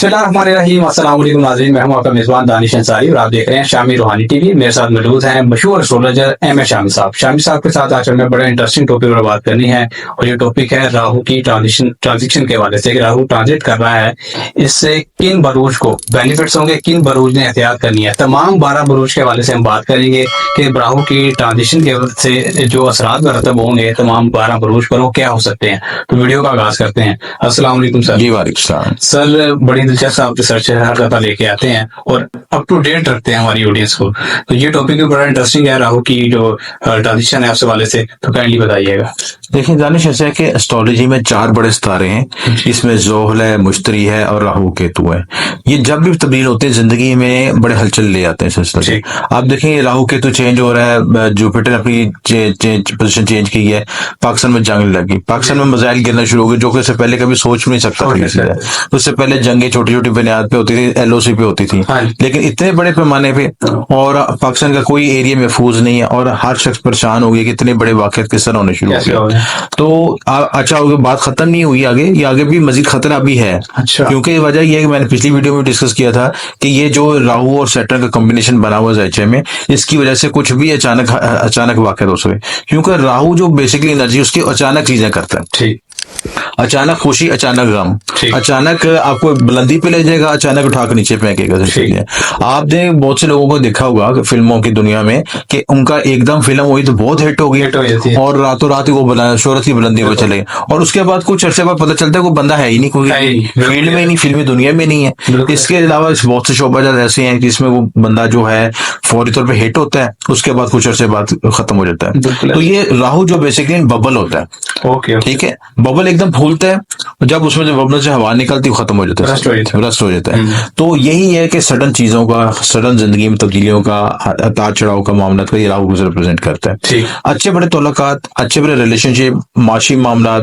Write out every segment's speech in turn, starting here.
बिस्मिल्लाहिर्रहमानिर्रहीम। अस्सलाम वालेकुम नाज़रीन, मैं हूं आपका मेज़बान दानिश अंसारी और आप देख रहे हैं शामी रूहानी टीवी। मेरे साथ मौजूद हैं मशहूर एस्ट्रोलॉजर एम ए शामी साहब। शामी साहब के साथ आज हमें बड़ा इंटरेस्टिंग टॉपिक पर बात करनी है और ये टॉपिक है राहु की ट्रांजिशन के हवाले से। राहु ट्रांजिट कर रहा है, इससे किन बरूज को बेनिफिट्स होंगे, किन बरूज ने एहतियात करनी है। तमाम 12 बरूज के हवाले से हम बात करेंगे कि राहु की ट्रांजिशन के से जो असरात मरतब होंगे तमाम 12 बरूज पर वो क्या हो सकते हैं। तो वीडियो का आगाज करते हैं। अस्सलाम वालेकुम सर। जी वालेकुम सलाम। सर, बड़ी दिलचस्प आप रिसर्च हर दफा लेके आते हैं और अप टू डेट रखते हैं हमारी ऑडियंस को। तो ये टॉपिक भी बड़ा इंटरेस्टिंग है, राहु की जो ट्रांजिशन है आपसे वाले से, तो काइंडली बताइएगा। देखिए दानिश, ऐसा है कि एस्ट्रोलॉजी में 4 बड़े सितारे हैं। इसमें जोहल है, मुश्तरी है और राहु केतु है। ये जब भी तब्दील होते हैं जिंदगी में बड़े हलचल ले आते हैं सिलसिले। आप देखें राहु केतु चेंज हो रहा है, जुपिटर अपनी पोजीशन चेंज की है, पाकिस्तान में जंग लगी, पाकिस्तान में मिसाइल गिरना शुरू हो गए जो कि इससे पहले कभी सोच नहीं सकता था। उससे पहले जंगें छोटी छोटी बुनियाद पे होती थी, एलओसी पे होती थी, लेकिन इतने बड़े पैमाने पे और पाकिस्तान का कोई एरिया महफूज नहीं है और हर शख्स परेशान हो गया कि इतने बड़े वाक़यात किस तरह होने शुरू हो गए। तो अच्छा हो गया, बात खत्म नहीं हुई, ये आगे भी मजीद खतरा भी है। अच्छा। क्योंकि वजह यह है कि मैंने पिछली वीडियो में डिस्कस किया था कि ये जो राहु और सैटर्न का कॉम्बिनेशन बना हुआ है में, इसकी वजह से कुछ भी अचानक वाक़यात हो सके। क्योंकि राहु जो बेसिकली एनर्जी उसकी अचानक चीजें करता है। ठीक, अचानक खुशी, अचानक गम, अचानक आपको बुलंदी पे ले जाएगा, अचानक उठा कर नीचे फेंकेगा। आपने बहुत से लोगों को देखा होगा फिल्मों की दुनिया में कि उनका एकदम फिल्म हुई तो बहुत हिट हो गई और रातों रात वो शोहरत की बुलंदी पे चले, और उसके बाद कुछ अर्से बाद पता चलता है वो बंदा है ही नहीं, कोई फील्ड में ही नहीं, फिल्मी दुनिया में नहीं है। इसके अलावा बहुत से शोबाजात ऐसे हैं जिसमें वो बंदा जो है फौरी तौर पर हिट होता है, उसके बाद कुछ अर्से बाद खत्म हो जाता है। तो ये राहु जो बेसिकली बबल होता है, ठीक है, बबल एकदम फूलता है, जब उसमें जो बबल से हवा निकलती है खत्म हो जाता है, रस्ट हो जाता है। तो यही है कि सडन चीजों का, सडन जिंदगी में तब्दीलियों का, उतार चढ़ाव का मामला का ये राहु को रिप्रेजेंट करता है। अच्छे बड़े तौलकात, अच्छे बड़े रिलेशनशिप, माशी मामला,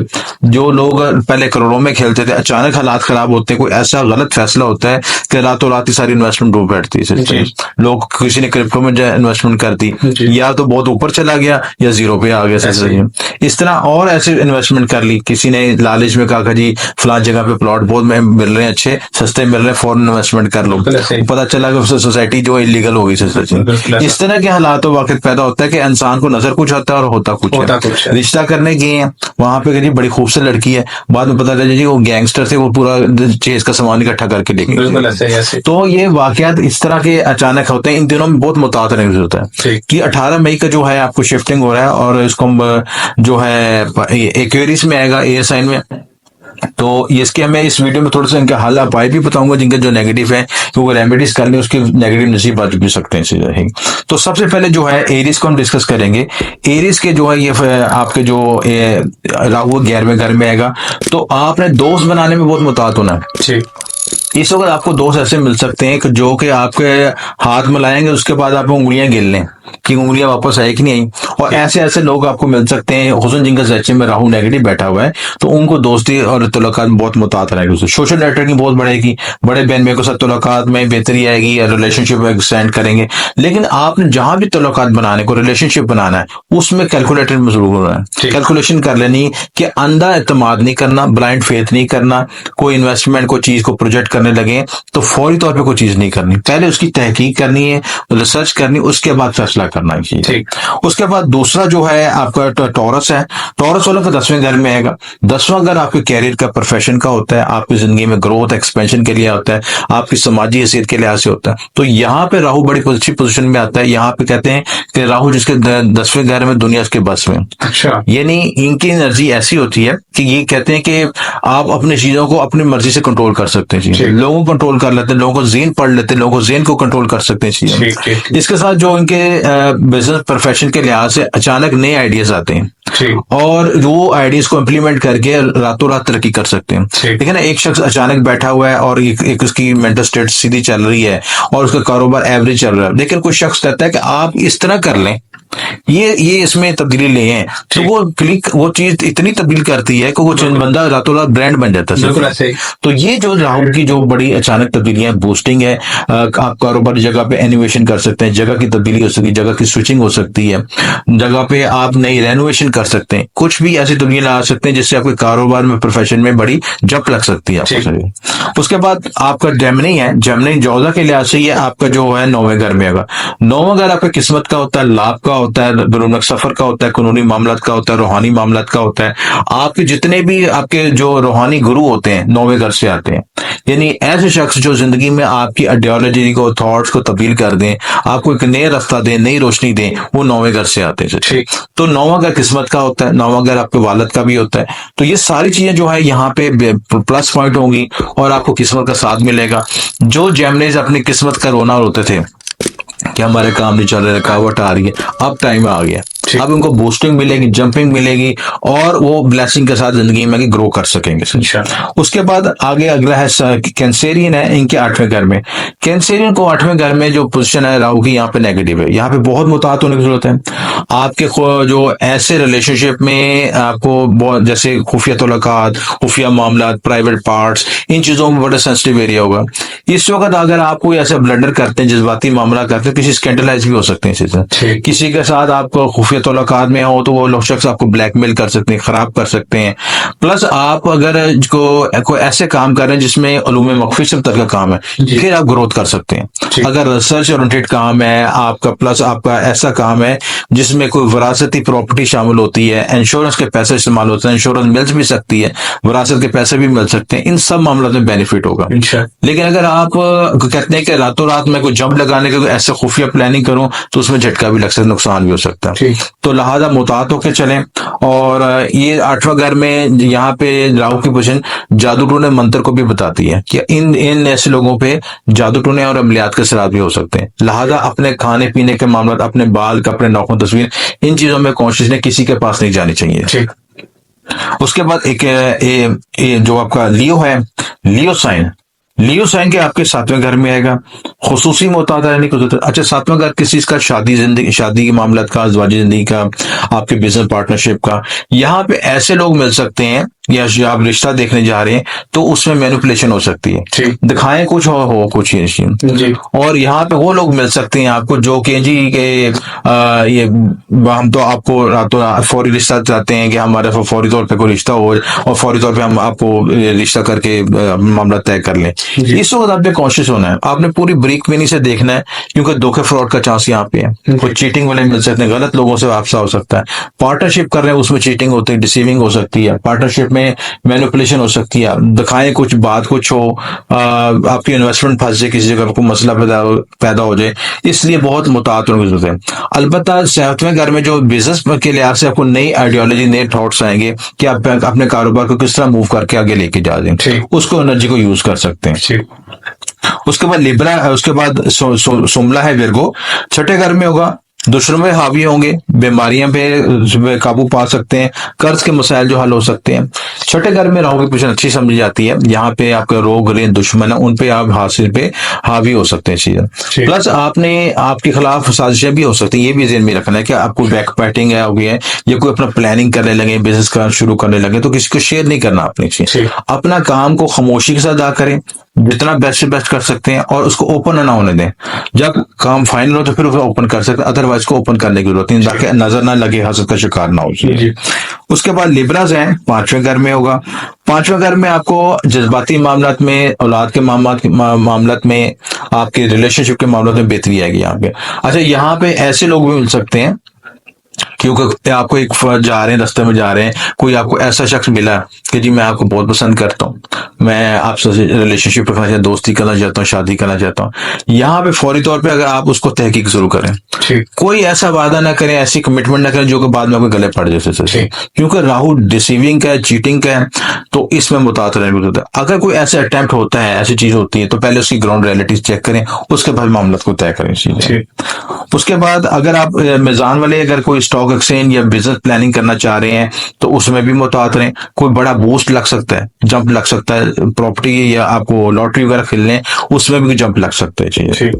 जो लोग पहले करोड़ों में खेलते थे अचानक हालात खराब होते हैं, कोई ऐसा गलत फैसला होता है कि रातों रात ही सारी इन्वेस्टमेंट डूब बैठती है। लोग किसी ने क्रिप्टो में इन्वेस्टमेंट कर दी, या तो बहुत ऊपर चला गया या जीरो पे आ गया। इस तरह और ऐसे इन्वेस्टमेंट कर ली, किसी ने लालच में कहा जी फलां जगह पे प्लॉट बहुत मिल रहे हैं, अच्छे सस्ते मिल रहे हैं, फॉरेन इन्वेस्टमेंट कर लो, पता चला कि सोसाइटी जो इलीगल हो गई। इस तरह के हालात वाकई पैदा होता है कि इंसान को नजर कुछ आता है और होता कुछ है। रिश्ता करने गए हैं, वहां पे जी बड़ी खूबसूरत लड़की है, बाद में पता चला जी वो गैंगस्टर थे, वो पूरा चेज का सामान इकट्ठा करके लेके। तो ये वाकयात इस तरह के अचानक होते हैं। इन दिनों में बहुत मुतातर होता है कि 18 मई का जो है आपको शिफ्टिंग हो रहा है और इसको जो है एक्वेरियस में आएगा, एयर साइन में। तो इसके हमें इस वीडियो में थोड़ा सा इनके हाल उपाय भी बताऊंगा जिनके जो नेगेटिव है, वो रेमेडीज कर ले, उसके नेगेटिव नसीब बच भी सकते हैं। तो सबसे पहले जो है एरिस को हम डिस्कस करेंगे। एरिस के जो है ये आपके जो राहु 11वें घर में आएगा, तो आपने दोस्त बनाने में बहुत मुतात होना है। इस वक्त आपको दोस्त ऐसे मिल सकते हैं कि जो कि आपके हाथ मिलाएंगे, उसके बाद आप उंगलियां गिन लें कि उंगलियां वापस आई कि नहीं आई। और ऐसे लोग आपको मिल सकते हैं हुस्न जिनका ज़ैचे में राहु नेगेटिव बैठा हुआ है, तो उनको दोस्ती और तुलाकात में बहुत मुतात रहेगी। सोशल नेटवर्किंग बहुत बढ़ेगी, बड़े बहन भाई के साथ तुलाकात में बेहतरी आएगी, रिलेशनशिप एक्सटेंड करेंगे। लेकिन आपने जहां भी तुलाकात बनाने को, रिलेशनशिप बनाना है, उसमें कैलकुलेटेड में जरूर होना है। कैलकुलेशन कर लेनी कि अंधा एतमाद नहीं करना, ब्लाइंड फेथ नहीं करना। कोई इन्वेस्टमेंट, कोई चीज को प्रोजेक्ट करने लगे तो फौरी तौर पे कोई चीज नहीं करनी, पहले उसकी तहकीक करनी है, रिसर्च करनी, उसके बाद फैसला करना है। उसके बाद दूसरा जो है आपका टॉरस है। टॉरस वालों का 10वें घर में आएगा। 10वां घर आपके कैरियर का, प्रोफेशन का होता है, आपकी जिंदगी में ग्रोथ एक्सपेंशन के लिए होता है, आपकी समाजी हैसियत के लिहाज से होता है। तो यहाँ पे राहु बड़ी अच्छी पोजीशन में आता है। यहाँ पे कहते हैं कि राहु जिसके 10वें घर में, दुनिया उसके बस में। अच्छा, यानी इनकी एनर्जी ऐसी होती है कि ये कहते हैं कि आप अपनी चीजों को अपनी मर्जी से कंट्रोल कर सकते हैं। लोगों को कंट्रोल कर लेते हैं, लोगों को ज़हन पढ़ लेते हैं, लोगों को ज़हन को कंट्रोल कर सकते हैं। इसके साथ जो इनके बिजनेस प्रोफेशन के लिहाज से अचानक नए आइडियाज आते हैं और वो आइडियाज को इम्प्लीमेंट करके रातों रात तरक्की कर सकते हैं। ठीक है ना, एक शख्स अचानक बैठा हुआ है और एक उसकी मेंटल स्टेट सीधी चल रही है और उसका कारोबार एवरेज चल रहा है, लेकिन कोई शख्स कहता है कि आप इस तरह कर लें, ये इसमें तब्दीली ले हैं, तो वो चीज इतनी तब्दील करती है कि वो बंदा रातों रात ब्रांड बन जाता है। तो ये जो राहु की जो बड़ी अचानक तब्दीलियां, बूस्टिंग है, आप कारोबारी जगह पे एनिमेशन कर सकते हैं, जगह की तब्दीली हो सकती है, जगह की स्विचिंग हो सकती है, जगह पे आप नई रेनोवेशन कर सकते हैं, कुछ भी ऐसी तब्दीली ला सकते हैं जिससे आपके कारोबार में, प्रोफेशन में बड़ी जंप लग सकती है आपको। उसके बाद आपका जेमिनी है, जेमिनी जोधा के लिहाज से ये आपका जो है 9वें घर में होगा। 9वां घर आपका किस्मत का होता है, लाभ का होता है, दुरुनक सफर का होता है, कानूनी मामलात का होता है, रूहानी मामलात का होता है। आपके जितने भी आपके जो रूहानी गुरु होते हैं 9वें घर से आते हैं, यानी ऐसे शख्स जो जिंदगी में आपकी आइडियोलॉजी को, थॉट्स को तब्दील कर दें, आपको एक नए रास्ता दें, नई रोशनी दें, वो 9वें घर से आते हैं। ठीक। तो 9वां घर किस्मत का होता है, 9वां घर आपके वालिद का भी होता है। तो ये सारी चीजें जो है यहाँ पे प्लस पॉइंट होंगी और आपको किस्मत का साथ मिलेगा। जो जेमिनीज अपनी किस्मत का रोना रोते थे कि हमारे काम नहीं चल रहे, रुकावट आ रही है, अब टाइम आ गया, अब उनको बूस्टिंग मिलेगी, जंपिंग मिलेगी और वो ब्लेसिंग के साथ जिंदगी में ग्रो कर सकेंगे। उसके बाद आगे अगला है कैंसेरियन है, इनके 8वें घर में। कैंसेरियन को 8वें घर में जो पोजीशन है राहु की, यहाँ पे नेगेटिव है। यहाँ पे बहुत मुतात होने की जरूरत है। आपके जो ऐसे रिलेशनशिप में आपको बहुत, जैसे खुफिया तलकात, खुफिया मामला, प्राइवेट पार्ट्स, इन चीजों में बड़ा सेंसिटिव एरिया होगा। इस वक्त अगर आप कोई ऐसा ब्लडर करते हैं, जज्बाती मामला करते हैं, किसी स्कैंडलाइज भी हो सकते हैं इसी से। किसी के साथ आपको खुफिया तौलकात में हो तो वो लोग शख्स आपको ब्लैकमेल कर सकते हैं, खराब कर सकते हैं। प्लस आप अगर कोई ऐसे काम कर रहे हैं जिसमें उलूम मख्फी तक का काम है, फिर आप ग्रोथ कर सकते हैं। अगर रिसर्च ओरिएंटेड काम है आपका, प्लस आपका ऐसा काम है जिसमें कोई विरासती प्रॉपर्टी शामिल होती है, इंश्योरेंस के पैसे इस्तेमाल होते हैं, इंश्योरेंस मिल भी सकती है, विरासत के पैसे भी मिल सकते हैं, इन सब मामलों में बेनिफिट होगा। लेकिन अगर आप कहते हैं कि रातों रात में कोई जंप लगाने का ऐसा खुफिया प्लानिंग करूं तो उसमें झटका भी लग सकता है, नुकसान भी हो सकता है। तो लिहाजा मुतात होकर चलें। और ये 8वां घर में यहाँ पे राहु की पोजीशन जादू टूने मंत्र को भी बताती है कि इन ऐसे लोगों पे जादू टूने और अमलियात के असरात भी हो सकते हैं। लिहाजा अपने खाने पीने के मामला, अपने बाल, कपड़े, नौखून, तस्वीर, इन चीजों में कॉन्शियसनेस किसी के पास नहीं जानी चाहिए। उसके बाद एक जो आपका लियो है, लियो साइन, लियो साइन के आपके 7वें घर में आएगा। खुसूसी मोहतात रहने की जरूरत है। अच्छा, 7वां घर किसी का शादी के मामला का, अज़वाजी जिंदगी का, आपके बिजनेस पार्टनरशिप का। यहाँ पे ऐसे लोग मिल सकते हैं या आप रिश्ता देखने जा रहे हैं तो उसमें मैनिपुलेशन हो सकती है, दिखाएं कुछ हो कुछ ये। और यहाँ पे वो लोग मिल सकते हैं आपको जो कि जी के ये हम तो आपको रातों फौरी रिश्ता चाहते हैं कि हमारे फौरी तौर पे कोई रिश्ता हो और फौरी तौर पे हम आपको रिश्ता करके मामला तय कर लें। इस वक्त आपने कॉन्शियस होना है, आपने पूरी ब्रीक मिनी से देखना है, क्योंकि धोखे फ्रॉड का चांस यहाँ पे है। कोई चीटिंग वाले मिल सकते हैं, गलत लोगों से हादसा हो सकता है। पार्टनरशिप कर रहे हैं उसमें चीटिंग होती है, डिसीविंग हो सकती है, पार्टनरशिप में मैनिपुलेशन हो सकती है, दिखाएं कुछ, बात कुछ हो, आपकी इन्वेस्टमेंट फंस जाए, किसी जगह कोई मसला पैदा हो जाए, इसलिए बहुत मुतात होने की जरूरत है। अलबत्ता 7वें घर में जो बिजनेस के लिहाज से आपको नई आइडियोलॉजी, नए थॉट्स आएंगे कि आप अपने कारोबार को किस तरह मूव करके आगे लेके जा दें, उसको एनर्जी को यूज कर सकते हैं। उसके बाद लिब्रा, उसके बाद सुमला है विर्गो, 6ठे घर में होगा। दुश्मनों में हावी होंगे, बीमारियां पे काबू पा सकते हैं, कर्ज के मसाइल जो हल हो सकते हैं। 6ठे घर में राहु की पोजीशन अच्छी समझी जाती है। यहाँ पे आपके रोग, ऋण, दुश्मन है, उन पे आप हासिल पे हावी हो सकते हैं चीजें। प्लस आपके खिलाफ साजिशें भी हो सकती है, ये भी ध्यान में रखना है कि आपको बैक बैटिंग है हो गई है या कोई अपना प्लानिंग करने लगे, बिजनेस का शुरू करने लगे तो किसी को शेयर नहीं करना अपने अपना काम को खामोशी के साथ अदा करें, जितना बेस्ट से बेस्ट कर सकते हैं और उसको ओपन ना होने दें। जब काम फाइनल हो तो फिर उसे ओपन कर सकते हैं, अदरवाइज को ओपन करने की जरूरत नहीं ताकि नजर ना लगे, हसद का शिकार ना हो। उसके बाद लिब्राज हैं, 5वें घर में होगा। 5वें घर में आपको जज्बाती मामलात में, औलाद के मामलात में, आपके रिलेशनशिप के मामलों में बेहतरी आएगी यहाँ पे। अच्छा, यहाँ पे ऐसे लोग भी मिल सकते हैं क्योंकि आपको एक जा रहे हैं, रास्ते में जा रहे हैं, कोई आपको ऐसा शख्स मिला कि जी मैं आपको बहुत पसंद करता हूँ, मैं आपसे रिलेशनशिप रखना चाहता हूँ, दोस्ती करना चाहता हूँ, शादी करना चाहता हूँ। यहाँ पे फौरी तौर पे अगर आप उसको तहकीक जरूर करें, कोई ऐसा वादा ना करें, ऐसी कमिटमेंट ना करें जो कि बाद में आपके गले पड़ जाए, क्योंकि राहु डिसीविंग का है, चीटिंग का है, तो इसमें मुतात रहने की जरूरत है। अगर कोई ऐसा अटेम्प्ट होता है, ऐसी चीज होती है, तो पहले उसकी ग्राउंड रियलिटीज चेक करें, उसके बाद मामला को तय करें। उसके बाद अगर आप मिजान वाले अगर कोई स्टॉक एक्सचेंज या बिजनेस प्लानिंग करना चाह रहे हैं तो उसमें भी मुतात रहें। कोई बड़ा बूस्ट लग सकता है, जंप लग सकता है, प्रॉपर्टी या आपको लॉटरी वगैरह खेलने, उसमें भी जंप लग सकता है चाहिए।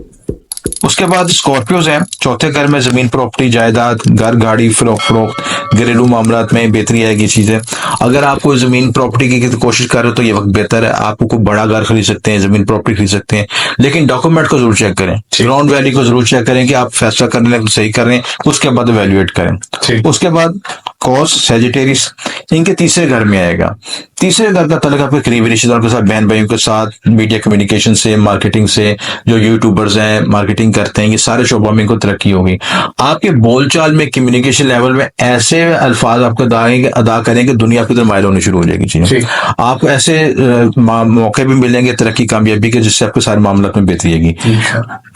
उसके बाद स्कॉर्पियोज हैं, 4थे घर में जमीन, प्रॉपर्टी, जायदाद, घर, गाड़ी, फरोख्त, घरेलू मामलात में बेहतरी आएगी चीजें। अगर आप कोई जमीन प्रॉपर्टी की कोशिश कर रहे हो तो ये वक्त बेहतर है, आपको कोई बड़ा घर खरीद सकते हैं, जमीन प्रॉपर्टी खरीद सकते हैं, लेकिन डॉक्यूमेंट को जरूर चेक करें, ग्राउंड वैल्यू को जरूर चेक करें कि आप फैसला करने सही कर रहे हैं, उसके बाद वैल्यूएट करें। उसके बाद कॉस, सैजिटेरियस, इनके तीसरे घर में आएगा। तीसरे घर का तल्लुक आपके करीबी रिश्तेदारों के साथ, बहन भाइयों के साथ, मीडिया कम्युनिकेशन से, मार्केटिंग से, जो यूट्यूबर्स हैं मार्केटिंग करते हैं, ये सारे शोबों में इनको तरक्की होगी। आपके बोलचाल में, कम्युनिकेशन लेवल में ऐसे अल्फाज आपको अदा करेंगे, दुनिया आपकी तरफ माइल होनी शुरू हो जाएगी चीजें। आपको ऐसे मौके भी मिलेंगे तरक्की कामयाबी के, जिससे आपके सारे मामलों में बेहतरी आएगी।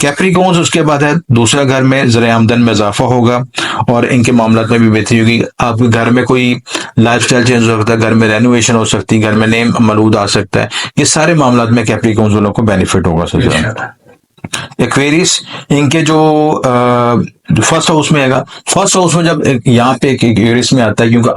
कैप्रिकॉन्स उसके बाद है दूसरा घर में, ज़रा आमदन में इजाफा होगा और इनके मामलों में भी बेहतरी होगी। आपके घर में कोई लाइफस्टाइल चेंज हो सकता है, घर में रेनोवेशन हो सकती है, घर में नेम मलूद आ सकता है। ये सारे मामलों में कैप्रिकॉन्स वालों को बेनिफिट होगा सबसे। एक्वेरियस, इनके जो फर्स्ट हाउस में आएगा। फर्स्ट हाउस में जब यहाँ पे एक्वेरियस में आता है, क्योंकि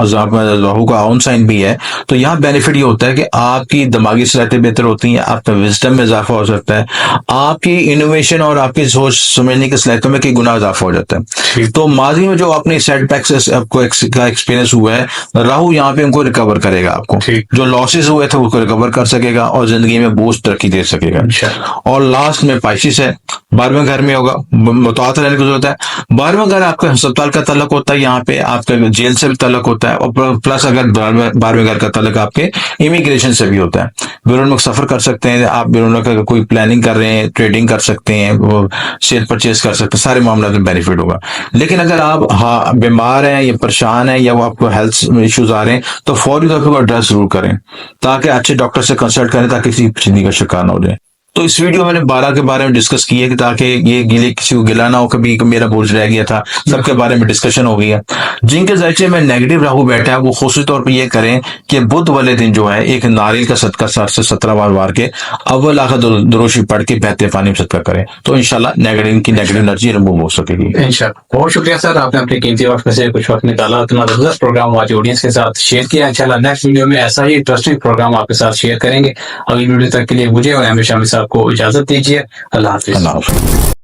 राहु का ऑन साइन भी है, तो यहाँ बेनिफिट ये होता है कि आपकी दिमागी सलाहियतें बेहतर होती हैं, आपका विजडम में इजाफा हो सकता है, आपकी इनोवेशन और आपकी सोच समझने की सलाहियतों में कई गुना इजाफा हो जाता है। तो माजी में जो अपनी सेटबैक से आपको एक्सपीरियंस हुआ है, राहु यहाँ पे उनको रिकवर करेगा। आपको जो लॉसेस हुए थे उसको रिकवर कर सकेगा और जिंदगी में बूस्ट तरक्की दे सकेगा। और लास्ट में पाइसिस है, 12वें घर में होगा, मुताबिक रहने की जरूरत है। 12वां घर आपका अस्पताल का तल्लुक होता है, यहाँ पे आपका जेल से भी तल्लुक होता है, और प्लस अगर 12वें घर का तल्लुक आपके इमिग्रेशन से भी होता है। बैरून मुल्क सफर कर सकते हैं आप, बैरून मुल्क का कोई प्लानिंग कर रहे हैं, ट्रेडिंग कर सकते हैं, वो शेयर परचेज कर सकते हैं, सारे मामलों में बेनिफिट होगा। लेकिन अगर आप बीमार हैं या परेशान हैं या वो आपको हेल्थ इश्यूज आ रहे हैं, तो फौरी तौर पर एड्रेस जरूर करें, ताकि अच्छे डॉक्टर से कंसल्ट करें, ताकि किसी चीज का शिकार ना हो जाए। तो इस वीडियो में मैंने 12 के बारे में डिस्कस किया कि ताकि ये गिले किसी को गिला ना हो, कभी मेरा बोझ रह गया था, सबके बारे में डिस्कशन हो गया। जिनके ज़रिए में नेगेटिव राहु बैठा है, वो खास तौर पे ये करें कि बुध वाले दिन जो है एक नारियल का सदका 7 से 17 बार वार के अव्वल आखिर दुरूशी पढ़ के बहते पानी में सदका करें, तो इंशाल्लाह नेगेटिव एनर्जी रिमूव हो सकेगी। इंशाल्लाह। बहुत शुक्रिया सर, आपने अपने कीमती वक्त में से कुछ वक्त निकाला, इतना जबरदस्त प्रोग्राम आज ऑडियंस के साथ शेयर किया। इंशाल्लाह नेक्स्ट वीडियो में ऐसा ही इंटरेस्टिंग प्रोग्राम आपके साथ शेयर करेंगे। अगली वीडियो तक के लिए मुझे और एम ए शामी साहब को इजाजत दीजिए। अल्लाह हाफिज।